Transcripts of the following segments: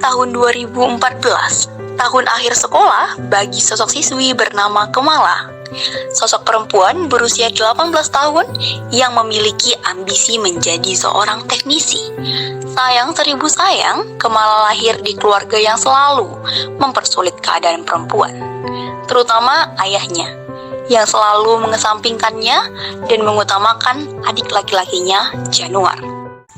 Tahun 2014, tahun akhir sekolah bagi sosok siswi bernama Kemala. Sosok perempuan berusia 18 tahun yang memiliki ambisi menjadi seorang teknisi. Sayang seribu sayang, Kemala lahir di keluarga yang selalu mempersulit keadaan perempuan, terutama ayahnya, yang selalu mengesampingkannya dan mengutamakan adik laki-lakinya, Januar.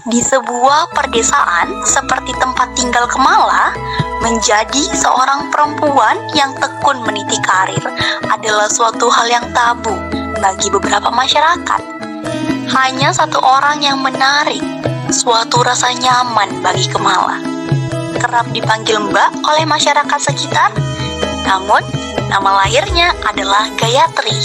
Di sebuah perdesaan seperti tempat tinggal Kemala, menjadi seorang perempuan yang tekun meniti karir adalah suatu hal yang tabu bagi beberapa masyarakat. Hanya satu orang yang menarik suatu rasa nyaman bagi Kemala. Kerap dipanggil Mbak oleh masyarakat sekitar, namun nama lahirnya adalah Gayatri.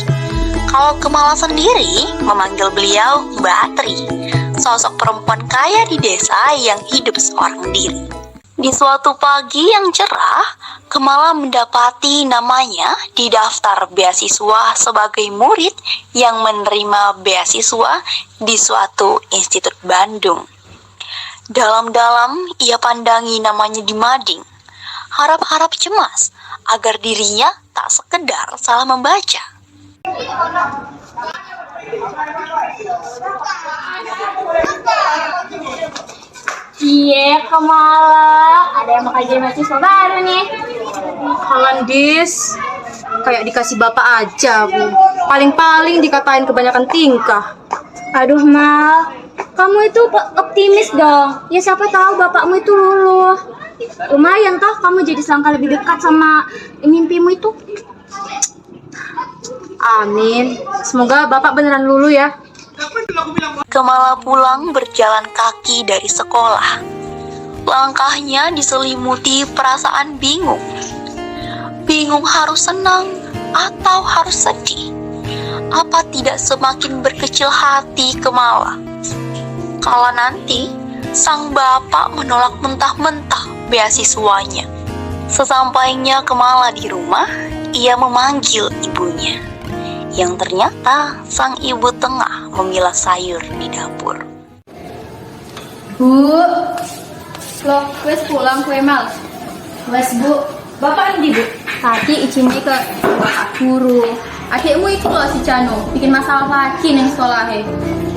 Kalau Kemala sendiri memanggil beliau Mbak Atri, sosok perempuan kaya di desa yang hidup seorang diri. Di suatu pagi yang cerah, Kemala mendapati namanya di daftar beasiswa sebagai murid yang menerima beasiswa di suatu institut Bandung. Dalam-dalam ia pandangi namanya di mading, harap-harap cemas agar dirinya tak sekedar salah membaca. Iya, Kemala. Ada yang mau kajian mahasiswa baru nih. Kangen dis, kayak dikasih bapak aja, Bu. Paling-paling dikatain kebanyakan tingkah. Aduh, Mal. Kamu itu optimis dong. Ya siapa tahu bapakmu itu luluh. Lumayan toh kamu jadi selangkah lebih dekat sama mimpimu itu. Amin. Semoga bapak beneran lulu ya. Kemala pulang berjalan kaki dari sekolah. Langkahnya diselimuti perasaan bingung. Bingung harus senang atau harus sedih? Apa tidak semakin berkecil hati Kemala kalau nanti sang bapak menolak mentah-mentah beasiswanya? Sesampainya Kemala di rumah, ia memanggil ibunya, yang ternyata sang ibu tengah memilah sayur di dapur. Bu, loh, wes pulang kue Mal. Wes, Bu. Bapak ini, Bu. Tadi izinnya ke bapak guru. Adikmu itu loh si Janu, bikin masalah lagi nih sekolahnya.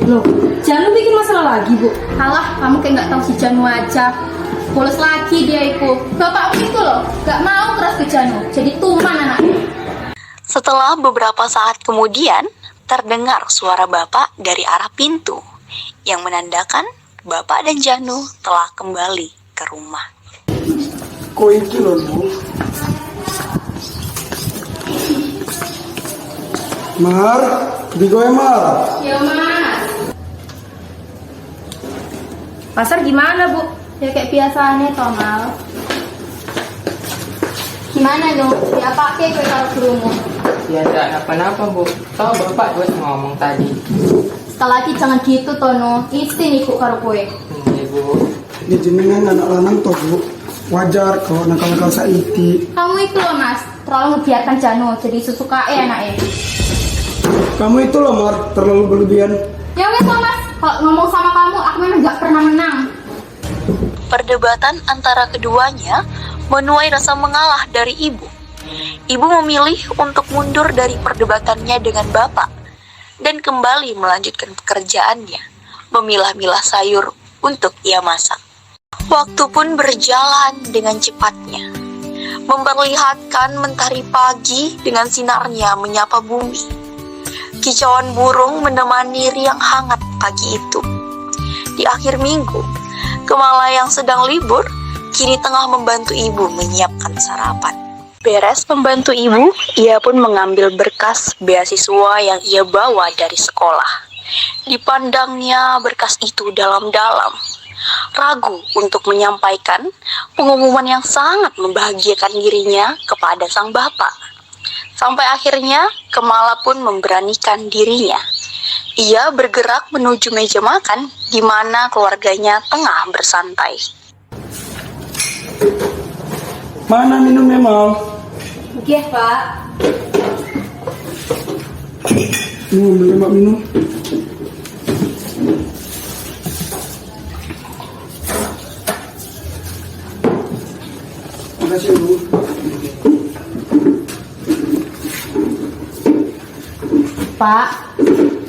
Loh, Janu bikin masalah lagi, Bu. Kalah, kamu kayak nggak tahu si Janu aja. Bolos lagi dia itu. Bapakmu itu loh, nggak mau keras ke Janu, jadi tuman anaknya. Setelah beberapa saat kemudian, terdengar suara bapak dari arah pintu, yang menandakan bapak dan Janu telah kembali ke rumah. Kok iki lho, Bu? Mar, di gue Mar. Ya, Mas. Pasar gimana, Bu? Ya kayak biasanya toh, Mal. Gimana dong? Ya pakai kue kalau gurumu. Ya tidak apa-apa, Bu. Tahu bapak gue ngomong tadi. Sekali lagi jangan gitu Tono. Isti nih Bu karo kue. Iya, Bu. Ini jenengan anak lanang toh, Bu. Wajar kalau nakal-nakal saiki. Kamu itu loh Mas, terlalu membiarkan Janu jadi sesuka anaknya. Kamu itu loh, Mar, terlalu berlebihan. Ya wes loh Mas, kalau ngomong sama kamu aku memang gak pernah menang. Perdebatan antara keduanya menuai rasa mengalah dari ibu. Ibu memilih untuk mundur dari perdebatannya dengan bapak dan kembali melanjutkan pekerjaannya, memilah-milah sayur untuk ia masak. Waktu pun berjalan dengan cepatnya, memperlihatkan mentari pagi dengan sinarnya menyapa bumi. Kicauan burung menemani riang hangat pagi itu. Di akhir minggu, Kemala yang sedang libur kini tengah membantu ibu menyiapkan sarapan. Beres membantu ibu, ia pun mengambil berkas beasiswa yang ia bawa dari sekolah. Dipandangnya berkas itu dalam-dalam, ragu untuk menyampaikan pengumuman yang sangat membahagiakan dirinya kepada sang bapak. Sampai akhirnya Kemala pun memberanikan dirinya. Ia bergerak menuju meja makan di mana keluarganya tengah bersantai. Mana minumnya, Mal? Oke Pak. Beli Mak minum. Pak,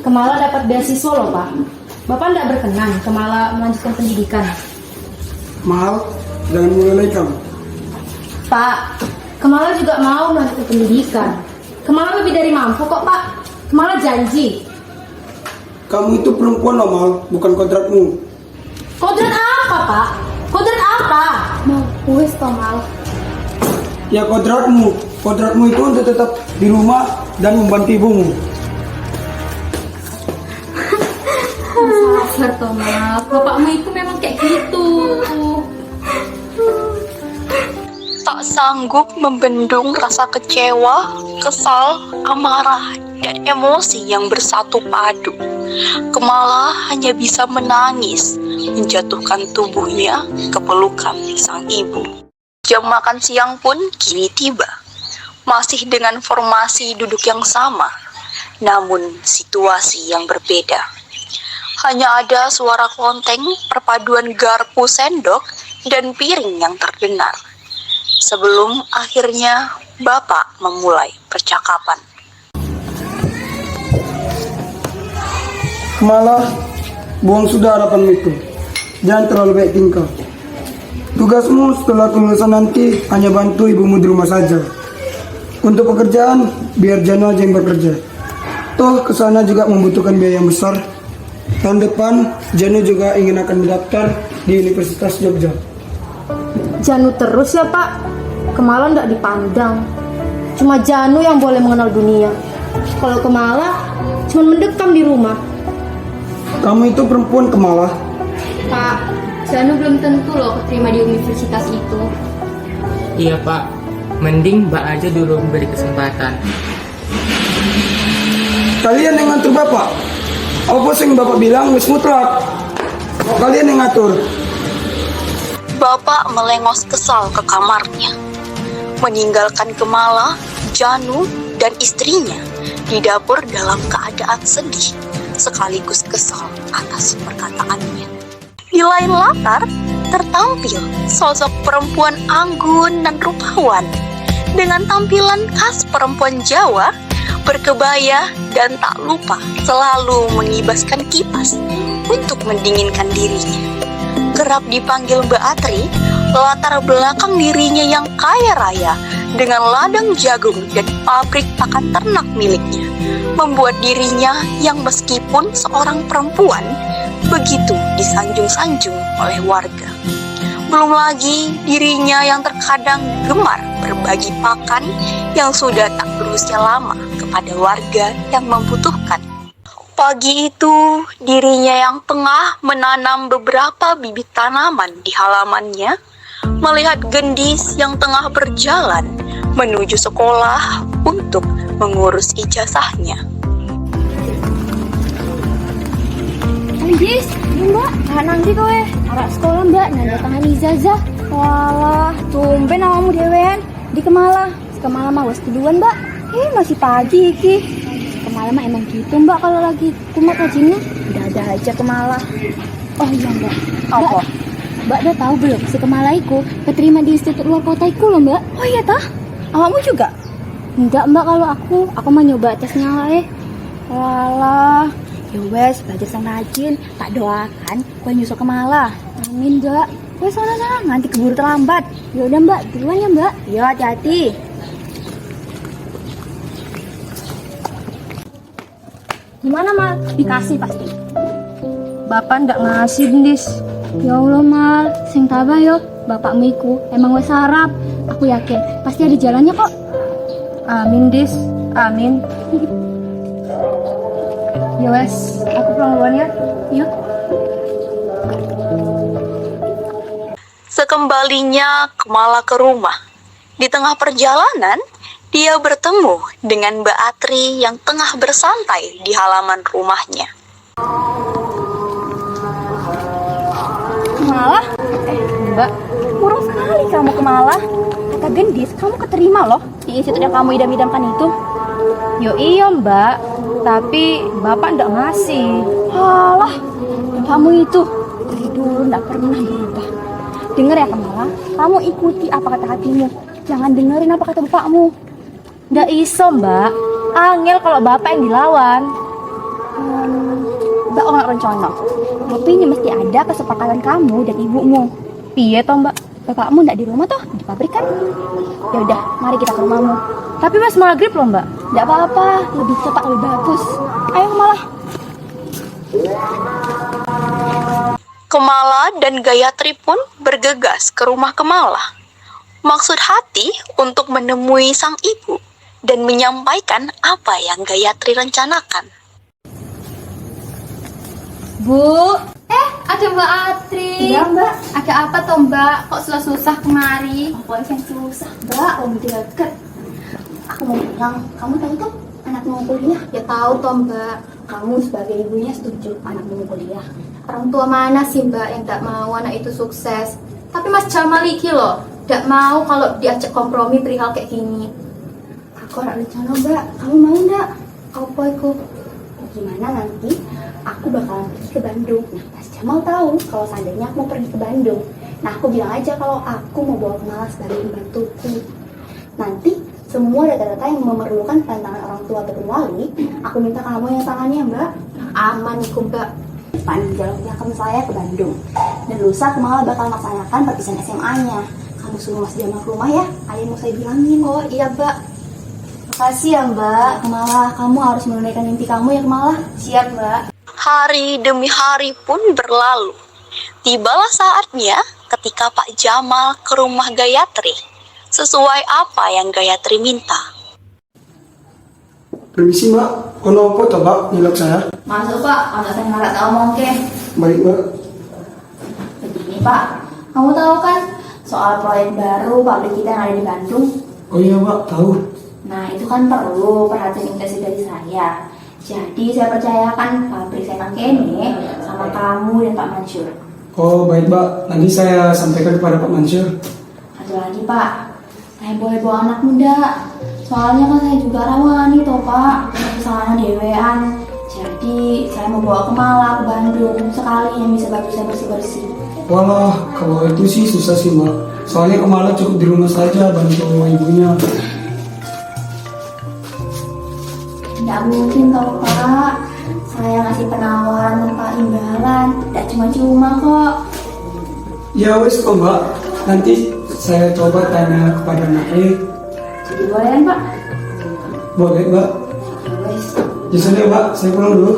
Kemala dapat beasiswa loh Pak. Bapak tidak berkenan Kemala melanjutkan pendidikan. Mahal, jangan mulai kamu. Pak, Kemala juga mau melanjutkan pendidikan. Kemala lebih dari mampu kok Pak. Kemala janji. Kamu itu perempuan loh, Mal, bukan kodratmu. Kodrat apa Pak? Kodrat apa? Mau wes Mal. Ya kodratmu itu untuk tetap di rumah dan membantu ibumu. Sabar Tomal, bapakmu itu memang kayak gitu. Tak sanggup membendung rasa kecewa, kesal, amarah, dan emosi yang bersatu padu, Kemala hanya bisa menangis, menjatuhkan tubuhnya ke pelukan sang ibu. Jam makan siang pun kini tiba, masih dengan formasi duduk yang sama, namun situasi yang berbeda. Hanya ada suara klonteng perpaduan garpu sendok dan piring yang terdengar. Sebelum akhirnya Bapak memulai percakapan. Malah, buang sudah harapan itu. Jangan terlalu baik tingkah. Tugasmu setelah kelulusan nanti hanya bantu ibumu di rumah saja. Untuk pekerjaan, biar Jano aja yang bekerja. Toh kesana juga membutuhkan biaya yang besar. Tahun depan, Jano juga ingin akan mendaftar di Universitas Jogja. Janu terus ya Pak. Kemala ndak dipandang. Cuma Janu yang boleh mengenal dunia. Kalau Kemala cuma mendekam di rumah. Kamu itu perempuan, Kemala. Pak, Janu belum tentu loh keterima di universitas itu. Iya Pak, mending Mbak aja dulu beri kesempatan. Kalian yang ngatur Bapak. Apa sih yang Bapak bilang wis mutlak? Kok kalian yang ngatur? Bapak melengos kesal ke kamarnya, meninggalkan Kemala, Janu, dan istrinya di dapur dalam keadaan sedih, sekaligus kesal atas perkataannya. Di lain latar, tertampil sosok perempuan anggun dan rupawan, dengan tampilan khas perempuan Jawa, berkebaya, dan tak lupa selalu mengibaskan kipas untuk mendinginkan dirinya. Kerap dipanggil Mbak Atri, latar belakang dirinya yang kaya raya dengan ladang jagung dan pabrik pakan ternak miliknya membuat dirinya yang meskipun seorang perempuan begitu disanjung-sanjung oleh warga. Belum lagi dirinya yang terkadang gemar berbagi pakan yang sudah tak berusia lama kepada warga yang membutuhkan. Pagi itu, dirinya yang tengah menanam beberapa bibit tanaman di halamannya, melihat gendis yang tengah berjalan menuju sekolah untuk mengurus ijazahnya. Gendis, Mbak, nanti kowe arek sekolah Mbak nanda tangan ijazah. Walah, tumben awakmu dhewean di Kemala. Kemala mah wis duluan, Mbak. Masih pagi iki. Kemala mah emang gitu Mbak kalau lagi kumat rajinnya. Ada aja Kemala. Oh iya Mbak. Apa? Mbak udah tahu belum si Kemala iku keterima di institut luar kota iku loh Mbak. Oh iya tah? Awakmu juga? Enggak Mbak, kalau aku mah nyoba tesnya wae. Walah, ya wes belajar sang rajin. Tak doakan kowe nyusul Kemala. Amin Mbak. Kowe sana nanti keburu terlambat. Ya udah Mbak, duluan ya Mbak. Ya hati-hati. Gimana Mal? Dikasih pasti. Bapak ndak ngasih Gendis. Ya Allah Mal, sing tabah yo. Bapakmu iku emang wes harap. Aku yakin pasti ada jalannya kok. Amin Dis, amin. Ya wes, aku pulang duluan ya. Yuk. Sekembalinya Kemala ke rumah, di tengah perjalanan, dia bertemu dengan Mbak Atri yang tengah bersantai di halaman rumahnya. Kemala? Mbak, Murung sekali kamu Kemala. Kata Gendis, kamu keterima loh di institut yang kamu idam-idamkan itu. yo iya Mbak, tapi Bapak ndak ngasih. Alah, kamu itu dari dulu nggak pernah berubah. Dengar ya Kemala, kamu ikuti apa kata hatimu. Jangan dengerin apa kata bapakmu. Ndak iso Mbak, Angel kalau bapak yang dilawan. Mbak nggak rencana. Tapi ini mesti ada kesepakatan kamu dan ibumu. Piye toh mbak? Bapakmu nggak di rumah toh? Di pabrik kan? Ya udah, mari kita ke rumahmu. Tapi mas maghrib loh mbak. Nggak apa-apa, lebih cepat lebih bagus. Ayo malah. Kemala dan Gayatri pun bergegas ke rumah Kemala. Maksud hati untuk menemui sang ibu dan menyampaikan apa yang Gayatri rencanakan. Bu, ada Mbak Atri. Iya Mbak, ada apa toh Mbak? Kok susah kemari? Apa yang susah Mbak? Om deket. Aku mau bilang, kamu tahu tuh anakmu mau kuliah? Ya tahu toh Mbak. Kamu sebagai ibunya setuju anakmu mau kuliah. Orang tua mana sih Mbak yang tak mau anak itu sukses? Tapi Mas Jamal iki loh, tak mau kalau diajak kompromi perihal kayak gini. Aku ada rencana Mbak, kamu mau nggak? Apa itu? Gimana nanti? Aku bakalan pergi ke Bandung. Nah, Mas Jamal tahu kalau seandainya aku mau pergi ke Bandung. Nah, aku bilang aja kalau aku mau bawa Kemala sebagai pembantuku. Nanti semua data-data yang memerlukan tantangan orang tua ataupun wali, aku minta kamu yang tangannya, Mbak. Aman nih, Mbak. Panjangnya kamu saya ke Bandung. Dan lusa Kemala bakal melaksanakan perpisahan SMA-nya. Kamu suruh Mas Jamal ke rumah ya. Ayah mau saya bilangin. Oh iya, Mbak. Makasih ya, Mbak. Kemala, kamu harus menunaikan mimpi kamu ya, Kemala. Siap, Mbak. Hari demi hari pun berlalu. Tibalah saatnya ketika Pak Jamal ke rumah Gayatri, sesuai apa yang Gayatri minta. Permisi mbak, kono apa toh mbak nyelok saya? Masuk, Pak. Kalau saya nggak tahu mungkin. Baik mbak. Begini, Pak. Kamu tahu kan soal proyek baru pabrik kita yang ada di Bandung? Oh iya mbak, tahu. Nah, itu kan perlu perhatian intensif dari saya. Jadi saya percayakan pabrik saya kene sama kamu dan Pak Mansur. Oh baik mbak, nanti saya sampaikan kepada Pak Mansur. Satu lagi Pak, saya boleh bawa anak muda. Soalnya kan saya juga rawan nih toh Pak, misalnya dewean. Jadi saya mau bawa Kemala ke Bandung sekali yang bisa bantu saya bersih-bersih. Walah, kalau itu sih susah sih mbak. Soalnya Kemala cukup di rumah saja bantu ibunya. Nggak mungkin toh Pak, saya ngasih penawaran tanpa imbalan, tidak cuma-cuma kok. Ya wes kok mbak, nanti saya coba tanya kepada Naik. Jadi boleh kan Pak? Boleh mbak. Wes. Ya sudah mbak, saya pulang dulu.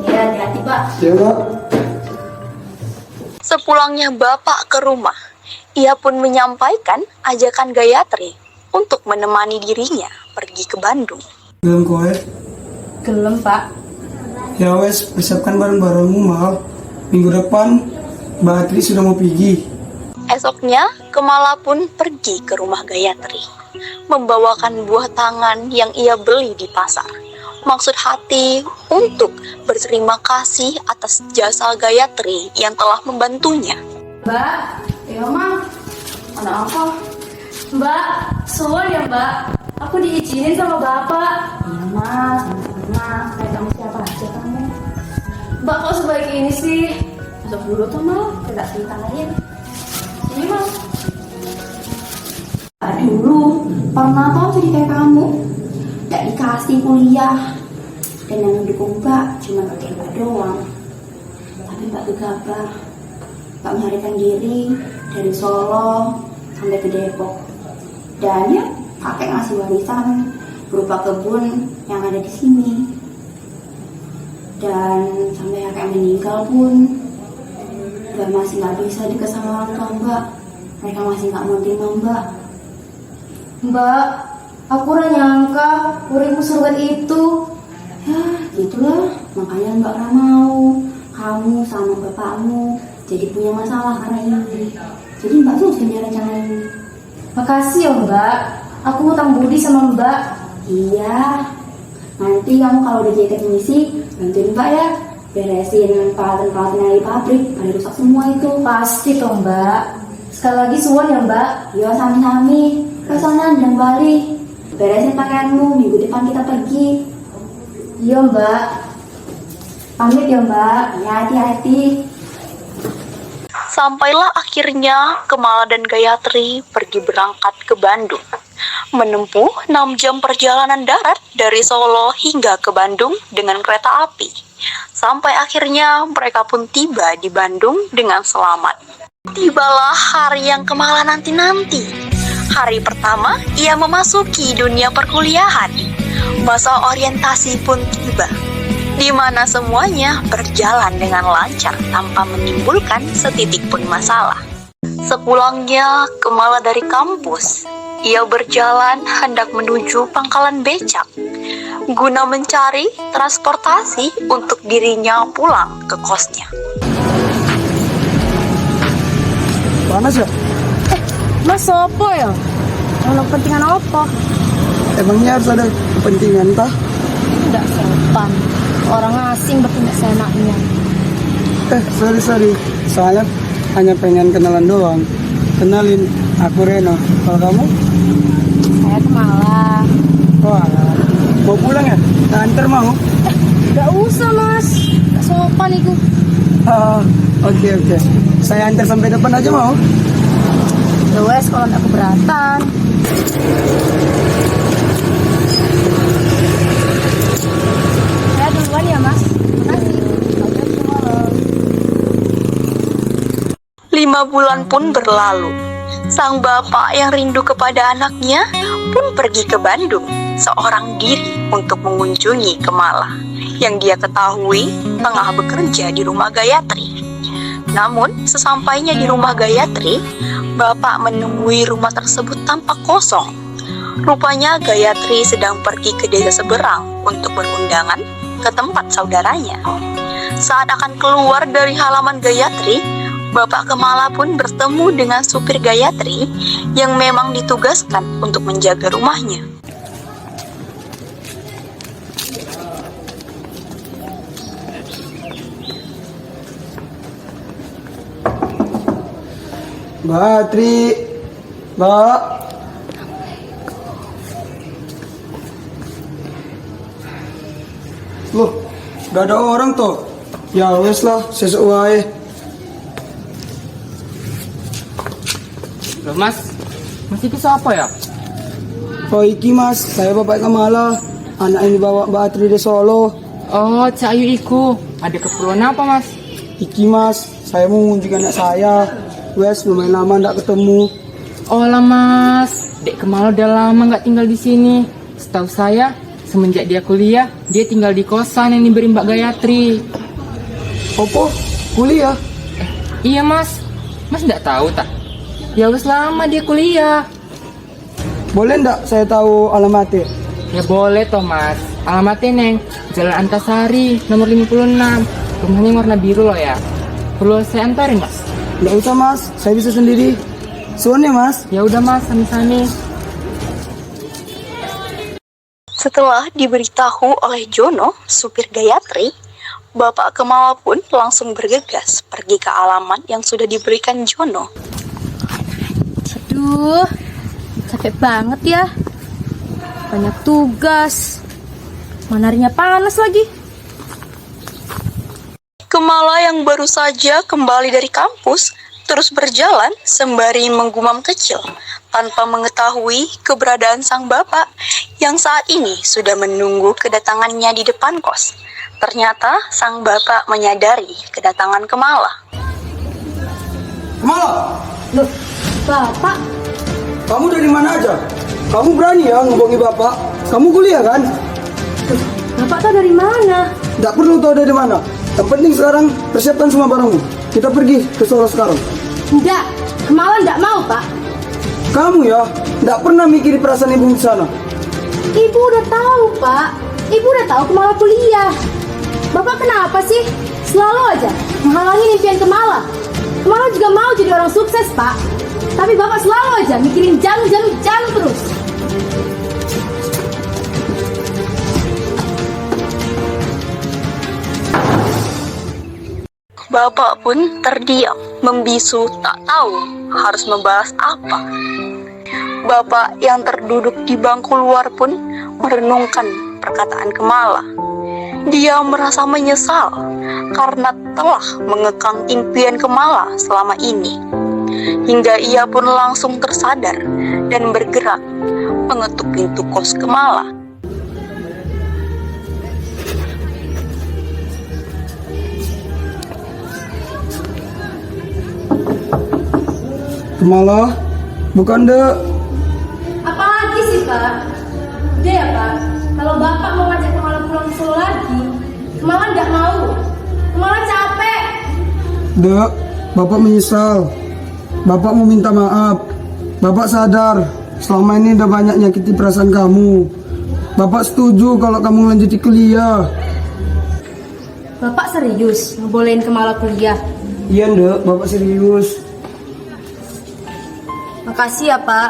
Ya, hati-hati Pak. Ya mbak. Sepulangnya Bapak ke rumah, ia pun menyampaikan ajakan Gayatri untuk menemani dirinya pergi ke Bandung. Belum kowe. Gelem Pak. Ya wes, persiapkan barang-barangmu mal. Minggu depan Mbak Atri sudah mau pergi. Esoknya, Kemala pun pergi ke rumah Gayatri, membawakan buah tangan yang ia beli di pasar. Maksud hati untuk berterima kasih atas jasa Gayatri yang telah membantunya. Mbak, ya Mam. Ada apa? Mbak, soal ya Mbak. Aku diizinin sama Bapak. Iya Mas, sama-sama. Kayak kamu siapa aja kamu. Mbak kok sebaik ini sih? Masuk dulu tuh Mal, tidak cerita lain. Ini Mal. Dulu, pernah tau jadi kayak kamu. Gak dikasih kuliah. Dan yang mendukung Mbak cuma pakai Mbak doang. Tapi Mbak gegabah. Mbak melarikan diri dari Solo sampai ke Depok. Dan ya, kakek ngasih warisan berupa kebun yang ada di sini. Dan sampai kakek meninggal pun Mbak masih nggak bisa dekat sama orang tua Mbak. Mereka masih nggak mau terima Mbak. Mbak, aku udah nyangka uripku seruat itu. Ya, gitulah. Makanya Mbak gak mau kamu sama bapakmu jadi punya masalah karena ini. Jadi Mbak tuh punya rencana ini. Makasih ya Mbak. Aku hutang budi sama Mbak. Iya. Nanti kamu kalau udah jadi teknisi, bantuin Mbak ya. Beresin peralatan-peralatan dari pabrik. Pada rusak semua itu. Pasti toh Mbak. Sekali lagi suwon ya Mbak. Yo sami-sami. Pesanan dan balik. Beresin pakaianmu. Minggu depan kita pergi. Iya Mbak. Pamit ya Mbak. Ya hati-hati. Sampailah akhirnya Kemala dan Gayatri pergi berangkat ke Bandung. menempuh 6 jam perjalanan darat dari Solo hingga ke Bandung dengan kereta api. Sampai akhirnya mereka pun tiba di Bandung dengan selamat. Tibalah hari yang Kemala nanti-nanti. Hari pertama ia memasuki dunia perkuliahan. Masa orientasi pun tiba, di mana semuanya berjalan dengan lancar tanpa menimbulkan setitik pun masalah. Sepulangnya Kemala dari kampus, ia berjalan hendak menuju pangkalan becak guna mencari transportasi untuk dirinya pulang ke kosnya. Panas ya? Mas sopo ya? Ono kepentingan apa? Emangnya harus ada kepentingan tah? Tidak sopan. Orang asing bertindak seenaknya. Sorry. Saya hanya pengen kenalan doang. Kenalin, aku Reno. Kalau kamu? Saya Kemala. Wah, mau pulang ya? Nah, antar mau? Gak usah mas. Gak sopan itu. Oke. Saya antar sampai depan aja mau? Ya wes kalau gak keberatan. Saya duluan ya mas. Makasih. 5 bulan pun berlalu. Sang bapak yang rindu kepada anaknya pun pergi ke Bandung seorang diri untuk mengunjungi Kemala yang dia ketahui tengah bekerja di rumah Gayatri. Namun sesampainya di rumah Gayatri, bapak menemui rumah tersebut tampak kosong. Rupanya Gayatri sedang pergi ke desa seberang untuk berundangan ke tempat saudaranya. Saat akan keluar dari halaman Gayatri, Bapak Kemala pun bertemu dengan supir Gayatri yang memang ditugaskan untuk menjaga rumahnya. Mbak Tri, Mbak. Loh, gak ada orang toh? Ya wes lah, sesuai. Loh mas itu siapa ya? Oh iki mas, saya Bapak Kemala. Anak ini bawa Mbak Tri di Solo. Oh, Cak Ayu iku. Ada keperluan apa mas? Iki mas, saya mau mengunjungi anak saya. Wes lumayan lama ndak ketemu. Oh lah mas, Dek Kemala udah lama nggak tinggal di sini. Setahu saya, semenjak dia kuliah, dia tinggal di kosan yang diberi Mbak Gayatri. Opo, kuliah? Iya mas nggak tahu tak? Ya wes lama dia kuliah. Boleh ndak saya tahu alamatnya? Ya boleh toh mas. Alamatnya neng Jalan Antasari nomor 56. Rumahnya warna biru loh ya. Perlu saya antarin mas? Nggak usah mas, saya bisa sendiri. Suan ya mas. Ya udah mas, sami-sami. Setelah diberitahu oleh Jono, supir Gayatri, Bapak Kemala pun langsung bergegas pergi ke alamat yang sudah diberikan Jono. Aduh, capek banget ya. Banyak tugas. Mana harinya panas lagi. Kemala yang baru saja kembali dari kampus terus berjalan sembari menggumam kecil tanpa mengetahui keberadaan sang bapak yang saat ini sudah menunggu kedatangannya di depan kos. Ternyata sang bapak menyadari kedatangan Kemala. Kemala, Loh, Bapak, kamu dari mana aja? Kamu berani ya ngomongin bapak? Kamu kuliah kan? Bapak tahu dari mana? Nggak perlu tahu dari mana. Yang penting sekarang persiapkan semua barangmu. Kita pergi ke Solo sekarang. Enggak, Kemala enggak mau, Pak. Kamu ya, nggak pernah mikirin perasaan ibu di sana. Ibu udah tahu, Pak. Ibu udah tahu Kemala kuliah. Bapak kenapa sih? Selalu aja menghalangi impian Kemala. Kemala juga mau jadi orang sukses, Pak. Tapi Bapak selalu aja mikirin Janu terus. Bapak pun terdiam, membisu, tak tahu harus membalas apa. Bapak yang terduduk di bangku luar pun merenungkan perkataan Kemala. Dia merasa menyesal karena telah mengekang impian Kemala selama ini. Hingga ia pun langsung tersadar dan bergerak mengetuk pintu kos Kemala. Kemala, bukan dek. Apalagi sih Pak? Udah ya Pak, kalau Bapak mau ngajak Kemala pulang ke Solo lagi, Kemala nggak mau. Kemala capek. Dek, Bapak menyesal. Bapak mau minta maaf. Bapak sadar selama ini udah banyak nyakiti perasaan kamu. Bapak setuju kalau kamu lanjuti kuliah. Bapak serius ngebolehin Kemala kuliah? Iya dek, Bapak serius. Makasih ya Pak.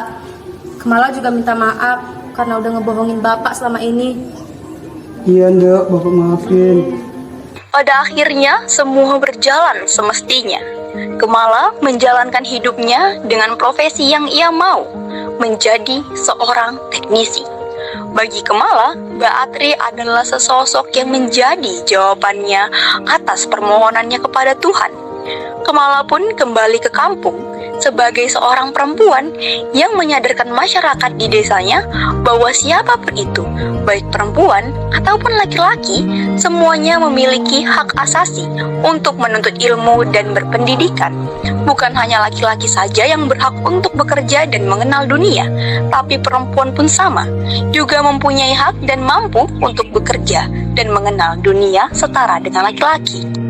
Kemala juga minta maaf karena udah ngebohongin Bapak selama ini. Iya dek, Bapak maafin. Pada akhirnya, semua berjalan semestinya. Kemala menjalankan hidupnya dengan profesi yang ia mau, menjadi seorang teknisi. Bagi Kemala, Mbak Atri adalah sesosok yang menjadi jawabannya atas permohonannya kepada Tuhan. Kemala pun kembali ke kampung sebagai seorang perempuan yang menyadarkan masyarakat di desanya bahwa siapapun itu, baik perempuan ataupun laki-laki, semuanya memiliki hak asasi untuk menuntut ilmu dan berpendidikan. Bukan hanya laki-laki saja yang berhak untuk bekerja dan mengenal dunia, tapi perempuan pun sama, juga mempunyai hak dan mampu untuk bekerja dan mengenal dunia setara dengan laki-laki.